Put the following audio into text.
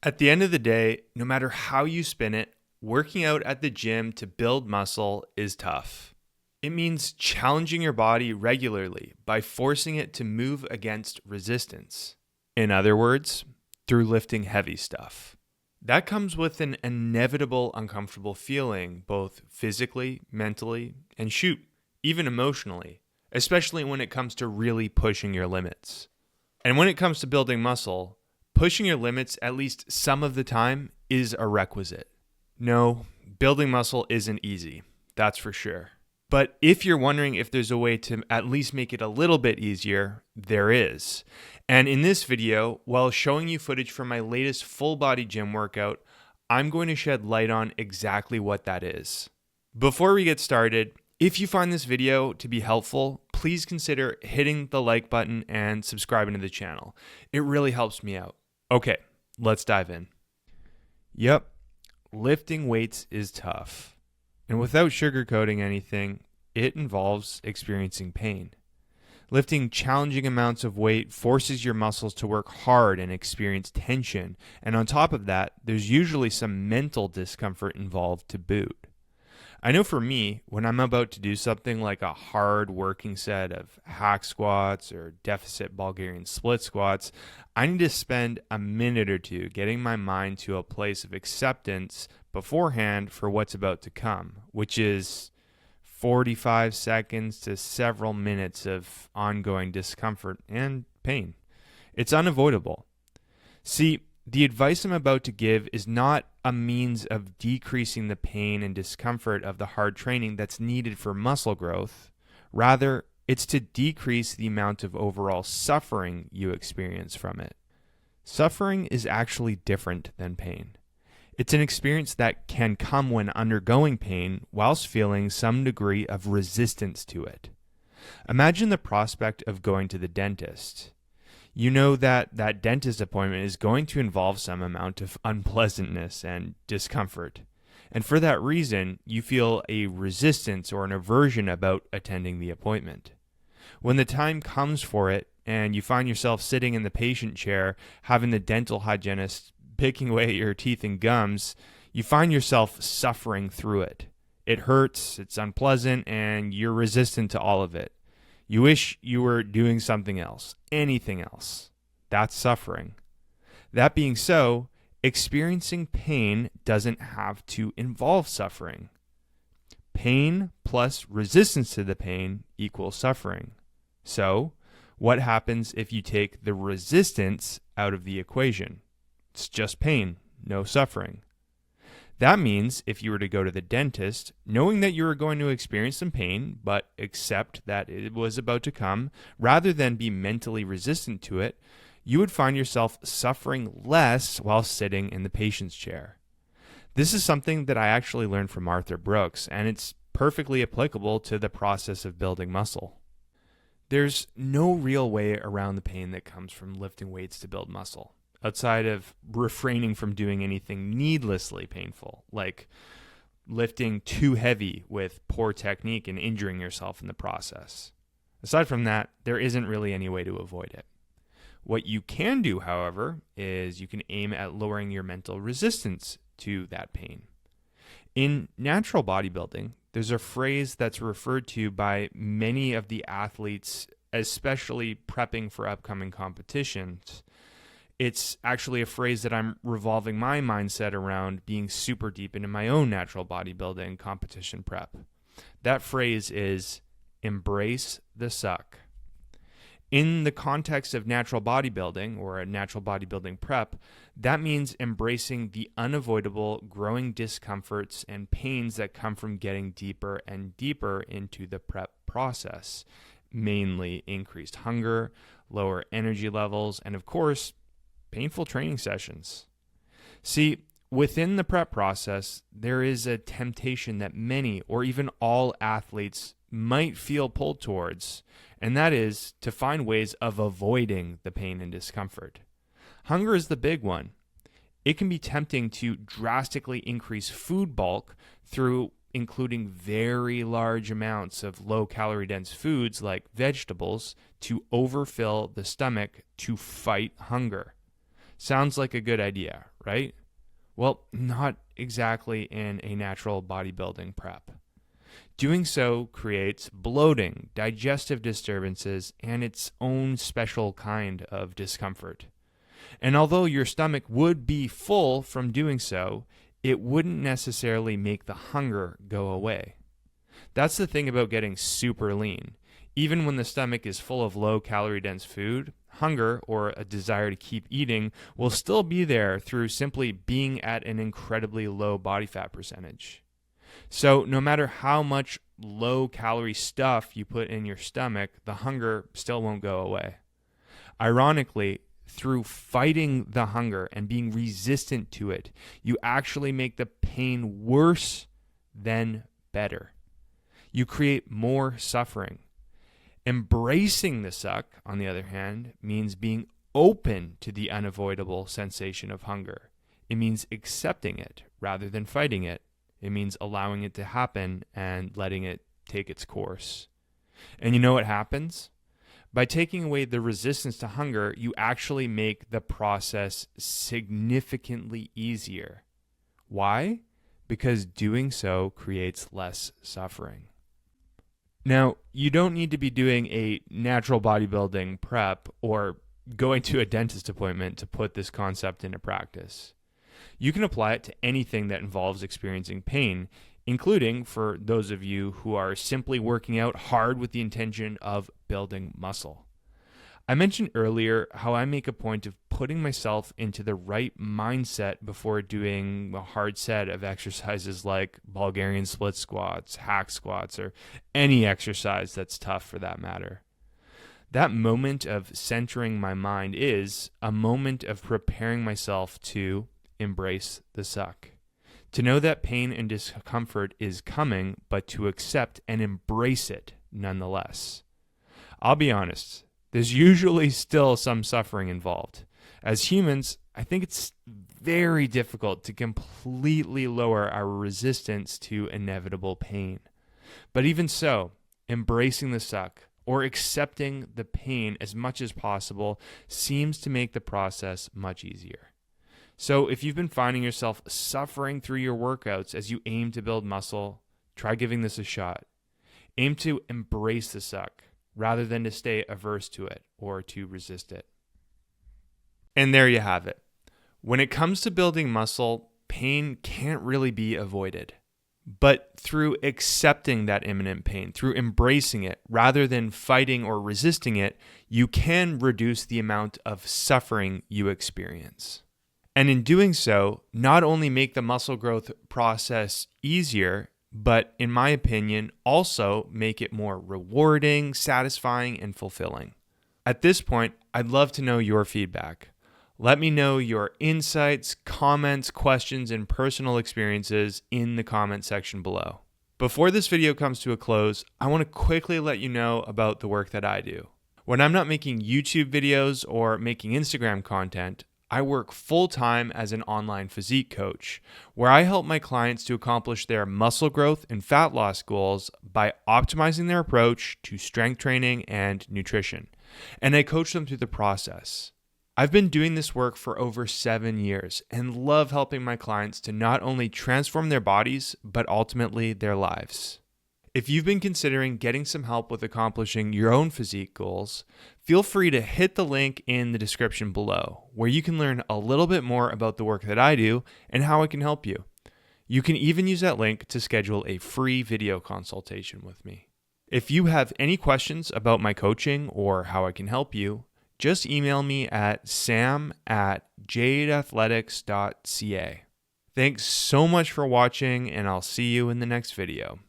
At the end of the day, no matter how you spin it, working out at the gym to build muscle is tough. It means challenging your body regularly by forcing it to move against resistance. In other words, through lifting heavy stuff. That comes with an inevitable uncomfortable feeling, both physically, mentally, and even emotionally, especially when it comes to really pushing your limits. And when it comes to building muscle, pushing your limits at least some of the time is a requisite. No, building muscle isn't easy, that's for sure. But if you're wondering if there's a way to at least make it a little bit easier, there is. And in this video, while showing you footage from my latest full body gym workout, I'm going to shed light on exactly what that is. Before we get started, if you find this video to be helpful, please consider hitting the like button and subscribing to the channel. It really helps me out. Okay, let's dive in. Yep, lifting weights is tough. And without sugarcoating anything, it involves experiencing pain. Lifting challenging amounts of weight forces your muscles to work hard and experience tension. And on top of that, there's usually some mental discomfort involved to boot. I know for me, when I'm about to do something like a hard working set of hack squats or deficit Bulgarian split squats, I need to spend a minute or two getting my mind to a place of acceptance beforehand for what's about to come, which is 45 seconds to several minutes of ongoing discomfort and pain. It's unavoidable. See, the advice I'm about to give is not a means of decreasing the pain and discomfort of the hard training that's needed for muscle growth. Rather, it's to decrease the amount of overall suffering you experience from it. Suffering is actually different than pain. It's an experience that can come when undergoing pain whilst feeling some degree of resistance to it. Imagine the prospect of going to the dentist. You know that dentist appointment is going to involve some amount of unpleasantness and discomfort. And for that reason, you feel a resistance or an aversion about attending the appointment. When the time comes for it and you find yourself sitting in the patient chair having the dental hygienist picking away at your teeth and gums, you find yourself suffering through it. It hurts, it's unpleasant, and you're resistant to all of it. You wish you were doing something else, anything else. That's suffering. That being so, experiencing pain doesn't have to involve suffering. Pain plus resistance to the pain equals suffering. So, what happens if you take the resistance out of the equation? It's just pain, no suffering. That means if you were to go to the dentist, knowing that you were going to experience some pain, but accept that it was about to come, rather than be mentally resistant to it, you would find yourself suffering less while sitting in the patient's chair. This is something that I actually learned from Arthur Brooks, and it's perfectly applicable to the process of building muscle. There's no real way around the pain that comes from lifting weights to build muscle, outside of refraining from doing anything needlessly painful, like lifting too heavy with poor technique and injuring yourself in the process. Aside from that, there isn't really any way to avoid it. What you can do, however, is you can aim at lowering your mental resistance to that pain. In natural bodybuilding, there's a phrase that's referred to by many of the athletes, especially prepping for upcoming competitions. It's actually a phrase that I'm revolving my mindset around being super deep into my own natural bodybuilding competition prep. That phrase is embrace the suck. In the context of natural bodybuilding or a natural bodybuilding prep, that means embracing the unavoidable growing discomforts and pains that come from getting deeper and deeper into the prep process, mainly increased hunger, lower energy levels, and of course, painful training sessions. See, within the prep process, there is a temptation that many or even all athletes might feel pulled towards, and that is to find ways of avoiding the pain and discomfort. Hunger is the big one. It can be tempting to drastically increase food bulk through including very large amounts of low-calorie dense foods like vegetables to overfill the stomach to fight hunger. Sounds like a good idea, right? Well, not exactly in a natural bodybuilding prep. Doing so creates bloating, digestive disturbances, and its own special kind of discomfort. And although your stomach would be full from doing so, it wouldn't necessarily make the hunger go away. That's the thing about getting super lean. Even when the stomach is full of low-calorie dense food, hunger or a desire to keep eating will still be there through simply being at an incredibly low body fat percentage. So no matter how much low-calorie stuff you put in your stomach, the hunger still won't go away. Ironically, through fighting the hunger and being resistant to it, you actually make the pain worse than better. You create more suffering. Embracing the suck, on the other hand, means being open to the unavoidable sensation of hunger. It means accepting it rather than fighting it. It means allowing it to happen and letting it take its course. And you know what happens? By taking away the resistance to hunger, you actually make the process significantly easier. Why? Because doing so creates less suffering. Now, you don't need to be doing a natural bodybuilding prep or going to a dentist appointment to put this concept into practice. You can apply it to anything that involves experiencing pain, including for those of you who are simply working out hard with the intention of building muscle. I mentioned earlier how I make a point of putting myself into the right mindset before doing a hard set of exercises like Bulgarian split squats, hack squats, or any exercise that's tough for that matter. That moment of centering my mind is a moment of preparing myself to embrace the suck. To know that pain and discomfort is coming, but to accept and embrace it nonetheless. I'll be honest, there's usually still some suffering involved. As humans, I think it's very difficult to completely lower our resistance to inevitable pain. But even so, embracing the suck or accepting the pain as much as possible seems to make the process much easier. So if you've been finding yourself suffering through your workouts as you aim to build muscle, try giving this a shot. Aim to embrace the suck rather than to stay averse to it or to resist it. And there you have it. When it comes to building muscle, pain can't really be avoided. But through accepting that imminent pain, through embracing it, rather than fighting or resisting it, you can reduce the amount of suffering you experience. And in doing so, not only make the muscle growth process easier, but in my opinion, also make it more rewarding, satisfying, and fulfilling. At this point, I'd love to know your feedback. Let me know your insights, comments, questions, and personal experiences in the comment section below. Before this video comes to a close, I want to quickly let you know about the work that I do. When I'm not making YouTube videos or making Instagram content, I work full-time as an online physique coach, where I help my clients to accomplish their muscle growth and fat loss goals by optimizing their approach to strength training and nutrition. And I coach them through the process. I've been doing this work for over 7 years and love helping my clients to not only transform their bodies, but ultimately their lives. If you've been considering getting some help with accomplishing your own physique goals, feel free to hit the link in the description below, where you can learn a little bit more about the work that I do and how I can help you. You can even use that link to schedule a free video consultation with me. If you have any questions about my coaching or how I can help you, just email me at sam@jadeathletics.ca. Thanks so much for watching, and I'll see you in the next video.